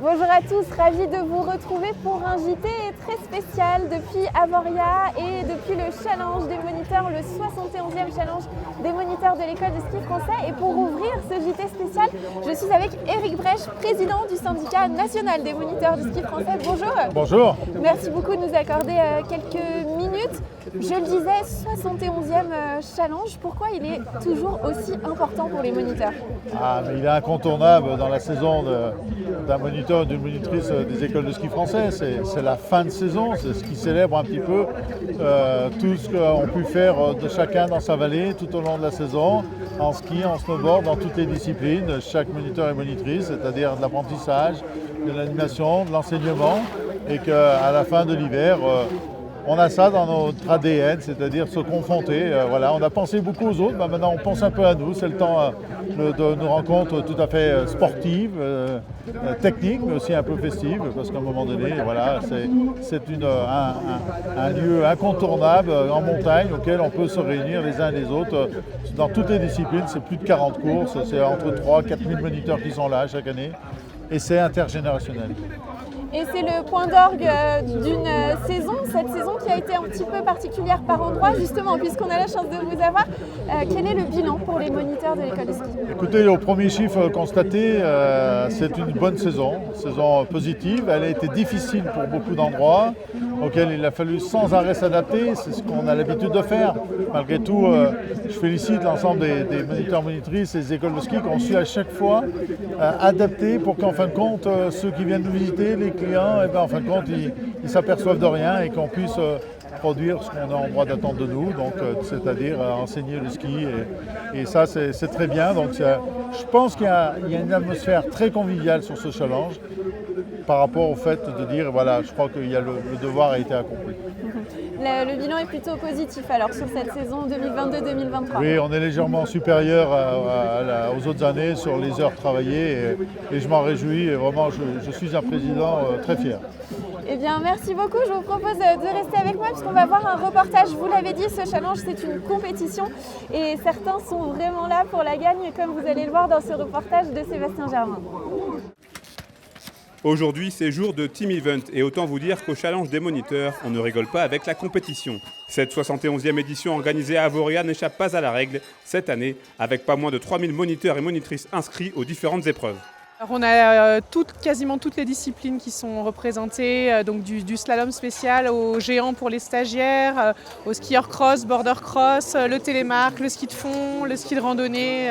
Bonjour à tous, ravi de vous retrouver pour un JT très spécial depuis Avoria et depuis le challenge des moniteurs, le 71e challenge des moniteurs de l'école de ski français. Et pour ouvrir ce JT spécial, je suis avec Éric Brèche, président du syndicat national des moniteurs de ski français. Bonjour. Bonjour. Merci beaucoup de nous accorder quelques minutes. Je le disais, 71e challenge, pourquoi il est toujours aussi important pour les moniteurs? Mais il est incontournable dans la saison d'un moniteur, d'une monitrice des écoles de ski français. C'est la fin de saison, c'est ce qui célèbre un petit peu tout ce qu'on pu faire de chacun dans sa vallée tout au long de la saison, en ski, en snowboard, dans toutes les disciplines, chaque moniteur et monitrice, c'est-à-dire de l'apprentissage, de l'animation, de l'enseignement, et qu'à la fin de l'hiver, on a ça dans notre ADN, c'est-à-dire se confronter. On a pensé beaucoup aux autres, maintenant on pense un peu à nous. C'est le temps de nos rencontres tout à fait sportives, techniques, mais aussi un peu festives, parce qu'à un moment donné, c'est un lieu incontournable en montagne auquel on peut se réunir les uns et les autres. Dans toutes les disciplines, c'est plus de 40 courses, c'est entre 3 000 et 4 000 moniteurs qui sont là chaque année, et c'est intergénérationnel. Et c'est le point d'orgue d'une saison, cette saison qui a été un petit peu particulière par endroits, justement, puisqu'on a la chance de vous avoir. Quel est le bilan pour les moniteurs de l'école de ski? Écoutez, au premier chiffre constaté, c'est une bonne saison positive. Elle a été difficile pour beaucoup d'endroits, auxquels il a fallu sans arrêt s'adapter. C'est ce qu'on a l'habitude de faire. Malgré tout, je félicite l'ensemble des moniteurs, monitrices et des écoles de ski qui ont su à chaque fois adapter pour qu'en fin de compte, ceux qui viennent nous visiter, les clients, en fin de compte, ils s'aperçoivent de rien et qu'on puisse produire ce qu'on a en droit d'attendre de nous, donc c'est-à-dire enseigner le ski. Et ça, c'est très bien. Donc, je pense qu'il y a une atmosphère très conviviale sur ce challenge par rapport au fait de dire, je crois que le devoir a été accompli. Le bilan est plutôt positif alors sur cette saison 2022-2023. Oui, on est légèrement supérieur aux autres années sur les heures travaillées et je m'en réjouis et vraiment je suis un président très fier. Eh bien, merci beaucoup. Je vous propose de rester avec moi puisqu'on va voir un reportage. Vous l'avez dit, ce challenge, c'est une compétition et certains sont vraiment là pour la gagne, comme vous allez le voir dans ce reportage de Sébastien Germain. Aujourd'hui, c'est jour de Team Event et autant vous dire qu'au challenge des moniteurs, on ne rigole pas avec la compétition. Cette 71e édition organisée à Avoria n'échappe pas à la règle cette année, avec pas moins de 3000 moniteurs et monitrices inscrits aux différentes épreuves. Alors on a quasiment toutes les disciplines qui sont représentées, donc du slalom spécial au géant pour les stagiaires, au skieur cross, border cross, le télémark, le ski de fond, le ski de randonnée.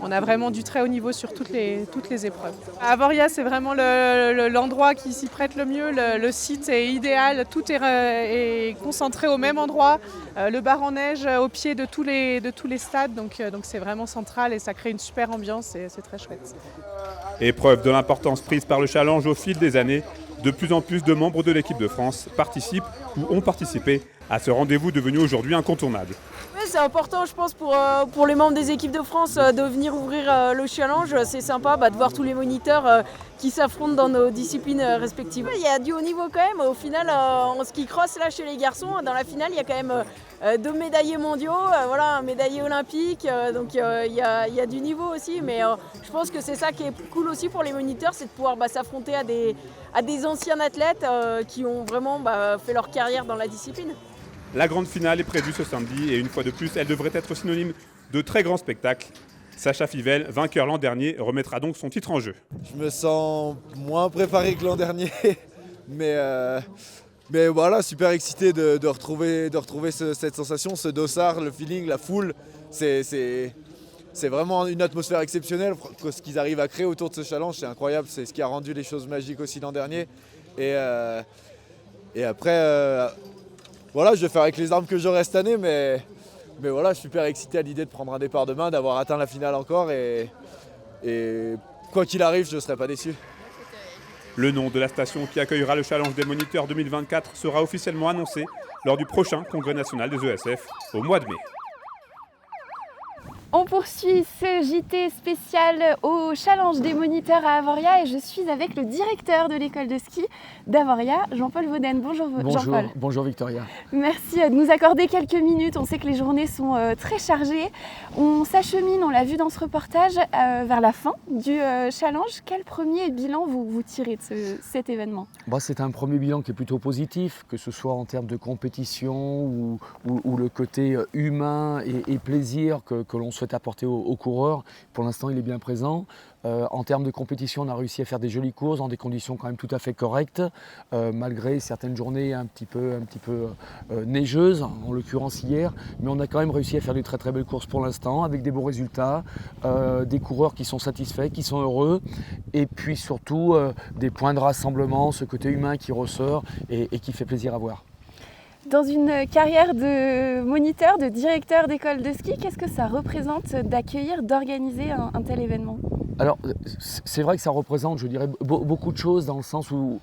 On a vraiment du très haut niveau sur toutes les épreuves. Avoria, c'est vraiment l'endroit qui s'y prête le mieux. Le site est idéal, tout est concentré au même endroit. Le bar en neige au pied de tous les stades, donc c'est vraiment central et ça crée une super ambiance et c'est très chouette. Épreuve de l'importance prise par le challenge au fil des années, de plus en plus de membres de l'équipe de France participent ou ont participé à ce rendez-vous devenu aujourd'hui incontournable. Oui, c'est important, je pense, pour les membres des équipes de France de venir ouvrir le challenge. C'est sympa de voir tous les moniteurs qui s'affrontent dans nos disciplines respectives. Il y a du haut niveau quand même. Au final, en ski cross, là, chez les garçons, dans la finale, il y a quand même 2 médaillés mondiaux, un médaillé olympique. Donc il y a du niveau aussi. Mais je pense que c'est ça qui est cool aussi pour les moniteurs, c'est de pouvoir s'affronter à des anciens athlètes qui ont vraiment fait leur carrière dans la discipline. La grande finale est prévue ce samedi et une fois de plus, elle devrait être synonyme de très grand spectacle. Sacha Fivel, vainqueur l'an dernier, remettra donc son titre en jeu. Je me sens moins préparé que l'an dernier, mais voilà, super excité de retrouver cette sensation, ce dossard, le feeling, la foule. C'est vraiment une atmosphère exceptionnelle. Ce qu'ils arrivent à créer autour de ce challenge, c'est incroyable. C'est ce qui a rendu les choses magiques aussi l'an dernier. Et après... je vais faire avec les armes que j'aurai cette année, mais voilà, je suis super excité à l'idée de prendre un départ demain, d'avoir atteint la finale encore et quoi qu'il arrive, je ne serai pas déçu. Le nom de la station qui accueillera le challenge des moniteurs 2024 sera officiellement annoncé lors du prochain congrès national des ESF au mois de mai. On poursuit ce JT spécial au Challenge des moniteurs à Avoria et je suis avec le directeur de l'école de ski d'Avoria, Jean-Paul Vaudaine. Bonjour Jean-Paul. Bonjour Victoria. Merci de nous accorder quelques minutes. On sait que les journées sont très chargées. On s'achemine, on l'a vu dans ce reportage, vers la fin du challenge. Quel premier bilan vous tirez de cet événement ? C'est un premier bilan qui est plutôt positif, que ce soit en termes de compétition ou le côté humain et plaisir que l'on souhaite apporter aux coureurs. Pour l'instant, il est bien présent. En termes de compétition, on a réussi à faire des jolies courses dans des conditions quand même tout à fait correctes, malgré certaines journées un petit peu neigeuses, en l'occurrence hier. Mais on a quand même réussi à faire de très très belles courses pour l'instant, avec des beaux résultats, des coureurs qui sont satisfaits, qui sont heureux, et puis surtout des points de rassemblement, ce côté humain qui ressort et qui fait plaisir à voir. Dans une carrière de moniteur, de directeur d'école de ski, qu'est-ce que ça représente d'accueillir, d'organiser un tel événement ? Alors, c'est vrai que ça représente, je dirais, beaucoup de choses dans le sens où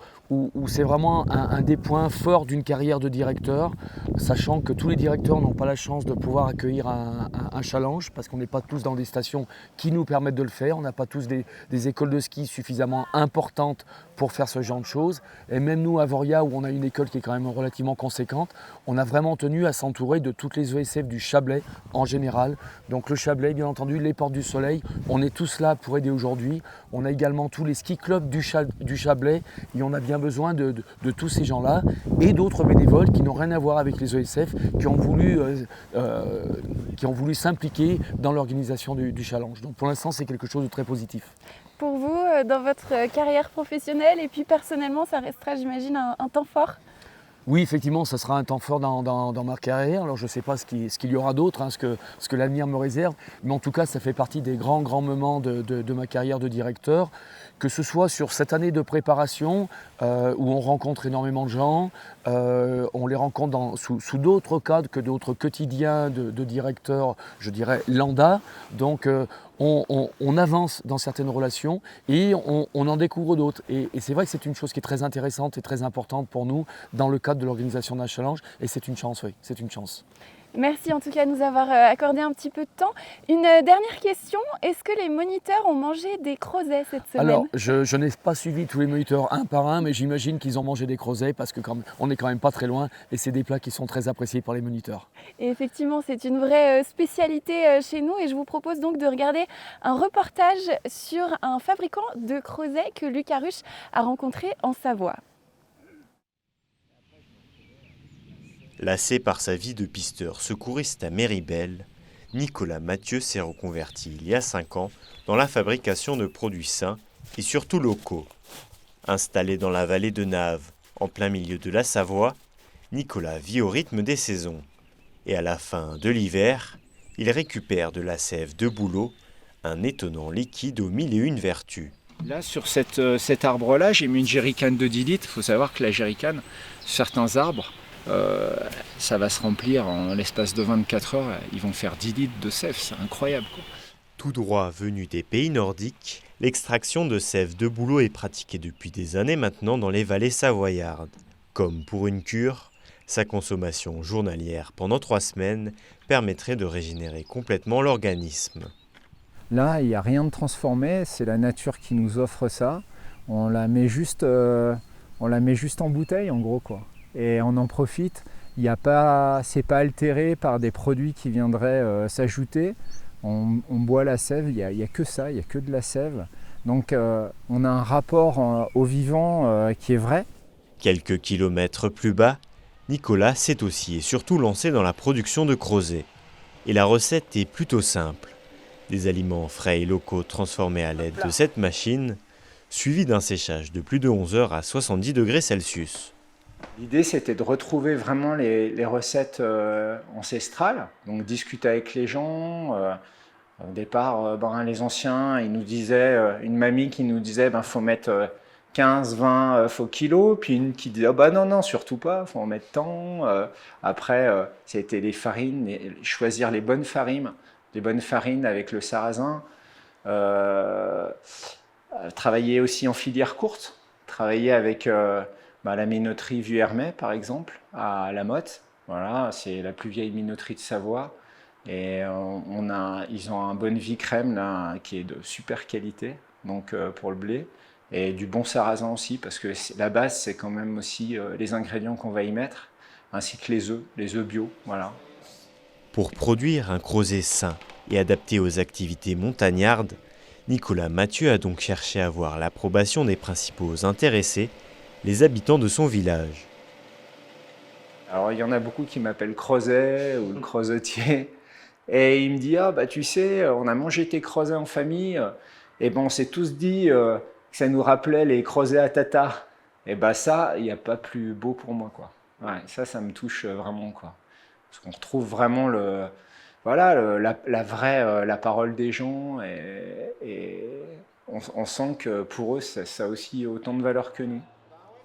c'est vraiment un des points forts d'une carrière de directeur, sachant que tous les directeurs n'ont pas la chance de pouvoir accueillir un challenge, parce qu'on n'est pas tous dans des stations qui nous permettent de le faire, on n'a pas tous des écoles de ski suffisamment importantes pour faire ce genre de choses. Et même nous, à Avoria, où on a une école qui est quand même relativement conséquente, on a vraiment tenu à s'entourer de toutes les ESF du Chablais en général. Donc le Chablais, bien entendu, les Portes du Soleil, on est tous là pour aider aujourd'hui. On a également tous les ski clubs du Chablais et on a bien besoin de tous ces gens-là et d'autres bénévoles qui n'ont rien à voir avec les ESF, qui ont voulu s'impliquer dans l'organisation du challenge. Donc pour l'instant, c'est quelque chose de très positif. Pour vous, dans votre carrière professionnelle et puis personnellement, ça restera, j'imagine, un temps fort ? Oui, effectivement, ça sera un temps fort dans ma carrière. Alors je ne sais pas ce qu'il y aura d'autre, ce que l'avenir me réserve, mais en tout cas, ça fait partie des grands moments de ma carrière de directeur, que ce soit sur cette année de préparation où on rencontre énormément de gens, on les rencontre sous d'autres cadres que d'autres quotidiens de directeurs, je dirais lambda. Donc on avance dans certaines relations et on en découvre d'autres. Et c'est vrai que c'est une chose qui est très intéressante et très importante pour nous dans le cadre de l'organisation d'un challenge. Et c'est une chance, oui, c'est une chance. Merci en tout cas de nous avoir accordé un petit peu de temps. Une dernière question, est-ce que les moniteurs ont mangé des creusets cette semaine ? Alors, je n'ai pas suivi tous les moniteurs un par un, mais j'imagine qu'ils ont mangé des creusets parce qu'on n'est quand même pas très loin et c'est des plats qui sont très appréciés par les moniteurs. Et effectivement, c'est une vraie spécialité chez nous et je vous propose donc de regarder un reportage sur un fabricant de creusets que Lucas Ruche a rencontré en Savoie. Lassé par sa vie de pisteur secouriste à Méribel, Nicolas Mathieu s'est reconverti il y a 5 ans dans la fabrication de produits sains et surtout locaux. Installé dans la vallée de Naves, en plein milieu de la Savoie, Nicolas vit au rythme des saisons. Et à la fin de l'hiver, il récupère de la sève de bouleau, un étonnant liquide aux 1001 vertus. Là, sur cet arbre-là, j'ai mis une jerrycan de 10 litres. Il faut savoir que la jerrycan, certains arbres, ça va se remplir en l'espace de 24 heures. Ils vont faire 10 litres de sève, c'est incroyable, quoi. Tout droit venu des pays nordiques, l'extraction de sève de bouleau est pratiquée depuis des années maintenant dans les vallées savoyardes. Comme pour une cure, sa consommation journalière pendant 3 semaines permettrait de régénérer complètement l'organisme. Là, il n'y a rien de transformé, c'est la nature qui nous offre ça. On la met juste en bouteille, en gros, quoi. Et on en profite. C'est pas altéré par des produits qui viendraient s'ajouter. On boit la sève, il n'y a que ça, il n'y a que de la sève. Donc on a un rapport au vivant qui est vrai. Quelques kilomètres plus bas, Nicolas s'est aussi et surtout lancé dans la production de creusets. Et la recette est plutôt simple. Des aliments frais et locaux transformés à l'aide de cette machine, suivis d'un séchage de plus de 11 heures à 70 degrés Celsius. L'idée, c'était de retrouver vraiment les recettes ancestrales, donc discuter avec les gens. Au départ, les anciens, ils nous disaient, une mamie qui nous disait faut mettre 15, 20 faux kilos, puis une qui disait non, surtout pas, faut en mettre tant. Après, c'était les farines, choisir les bonnes farines avec le sarrasin. Travailler aussi en filière courte, travailler avec la minoterie Vuillermet par exemple, à La Motte. Voilà, c'est la plus vieille minoterie de Savoie. Et ils ont un bonne vie crème là, qui est de super qualité donc, pour le blé. Et du bon sarrasin aussi, parce que la base, c'est quand même aussi les ingrédients qu'on va y mettre, ainsi que les œufs bio. Voilà. Pour produire un crozet sain et adapté aux activités montagnardes, Nicolas Mathieu a donc cherché à avoir l'approbation des principaux intéressés, les habitants de son village. Alors, il y en a beaucoup qui m'appellent Crozet ou le Crozetier. Et il me dit, ah bah tu sais, on a mangé tes crozets en famille, et ben on s'est tous dit que ça nous rappelait les crozets à tata. Et bah ça, il n'y a pas plus beau pour moi, quoi. Ouais, ça me touche vraiment, quoi. Parce qu'on retrouve vraiment la parole des gens, et on sent que pour eux, ça a aussi autant de valeur que nous.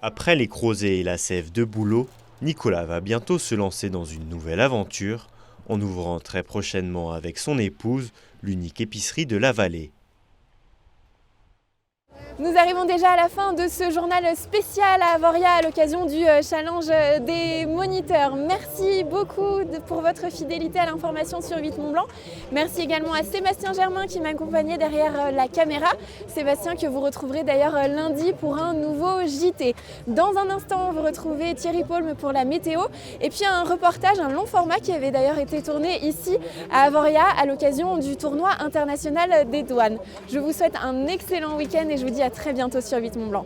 Après les crozets et la sève de bouleau, Nicolas va bientôt se lancer dans une nouvelle aventure, en ouvrant très prochainement avec son épouse l'unique épicerie de la vallée. Nous arrivons déjà à la fin de ce journal spécial à Avoria à l'occasion du challenge des moniteurs. Merci beaucoup pour votre fidélité à l'information sur 8 Mont Blanc. Merci également à Sébastien Germain qui m'accompagnait derrière la caméra. Sébastien que vous retrouverez d'ailleurs lundi pour un nouveau JT. Dans un instant, vous retrouvez Thierry Paulme pour la météo et puis un reportage, un long format qui avait d'ailleurs été tourné ici à Avoria à l'occasion du tournoi international des douanes. Je vous souhaite un excellent week-end et je vous dis à très bientôt sur 8 Mont Blanc.